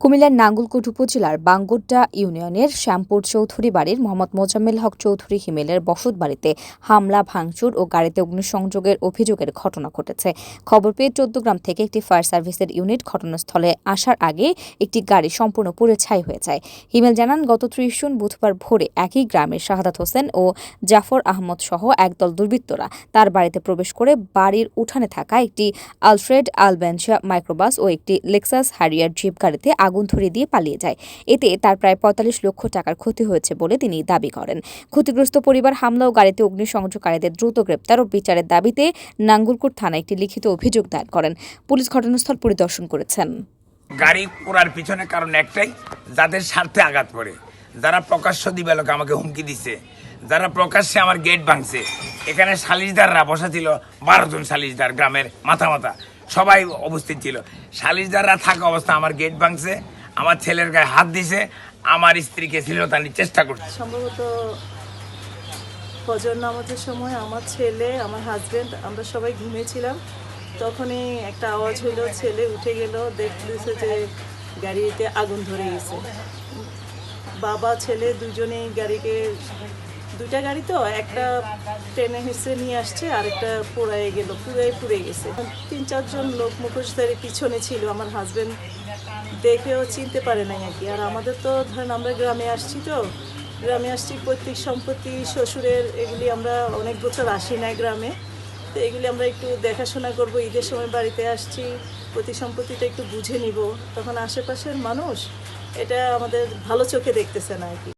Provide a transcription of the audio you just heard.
কুমিল্লার নাঙ্গলকোট উপজেলার বাঙ্গুরডা ইউনিয়নের শ্যামপুর চৌধুরী বাড়ির মোহাম্মদ মোজাম্মেল হক চৌধুরী হিমেলের বসতবাড়িতে হামলা, ভাঙচুর ও গাড়িতে অগ্নিসংযোগের অভিযোগের ঘটনা ঘটেছে। খবর পেয়ে চৌদ্দগ্রাম থেকে একটি ফায়ার সার্ভিসের ইউনিট ঘটনাস্থলে আসার আগে একটি গাড়ি সম্পূর্ণ পুড়ে ছাই হয়ে যায়। হিমেল জানান, গত ৩০ জুন বুধবার ভোরে একই গ্রামের শাহাদাত হোসেন ও জাফর আহমদ সহ একদল দুর্বৃত্তরা তার বাড়িতে প্রবেশ করে বাড়ির উঠানে থাকা একটি আলফ্রেড আলবেঞ্চা মাইক্রোবাস ও একটি লেক্সাস হ্যারিয়ার জিপ গাড়িতে আগুন ধরিয়ে দিয়ে পালিয়ে যায়। এতে তার প্রায় ৪৫ লক্ষ টাকার ক্ষতি হয়েছে বলে তিনি দাবি করেন। ক্ষতিগ্রস্ত পরিবার হামলা ও গাড়িতে অগ্নিসংযোগকারীদের দ্রুত গ্রেপ্তার ও বিচারের দাবিতে নাঙ্গলকোট থানায় একটি লিখিত অভিযোগ দায়ের করেন। পুলিশ ঘটনাস্থল পরিদর্শন করেছেন। গাড়ি পোড়ার পিছনে কারণ একটাই, যাদের স্বার্থে আঘাত পড়ে, যারা প্রকাশ্য দিবালোকে আমাকে হুমকি দিচ্ছে, যারা প্রকাশ্যে আমার গেট ভাঙছে। এখানে সালিশদাররা বসা ছিল, ১২ জন সালিশদার, গ্রামের মাথা সবাই উপস্থিত ছিল। সালিশদাররা থাকা অবস্থা আমার গেট ভাঙছে, আমার ছেলের গায়ে হাত দিছে, আমার স্ত্রীকে শ্লীলতাহানির চেষ্টা করছে। সম্ভবত ফজর নামাজের সময় আমার ছেলে, আমার হাজবেন্ড, আমরা সবাই ঘুমিয়েছিলাম। তখনই একটা আওয়াজ হইলো, ছেলে উঠে গেল, দেখতেছে যে গাড়িতে আগুন ধরে গেছে। বাবা ছেলে দুজনেই গাড়িকে, দুইটা গাড়ি তো, একটা ট্রেনে হিসেবে নিয়ে আসছে, আরেকটা পোড়ায় গেল, পুড়ে গেছে। ৩-৪ জন লোক মুখোশধারী পিছনে ছিল। আমার হাজবেন্ড দেখেও চিনতে পারে নাই আর কি। আর আমাদের তো ধরেন আমরা গ্রামে আসছি, পৈতৃক সম্পত্তি শ্বশুরের, এগুলি আমরা অনেক বছর আসি না গ্রামে, তো এগুলি আমরা একটু দেখাশোনা করব। ঈদের সময় বাড়িতে আসছি, পৈতৃক সম্পত্তিটা একটু বুঝে নিব। তখন আশেপাশের মানুষ এটা আমাদের ভালো চোখে দেখতেছে না আর কি।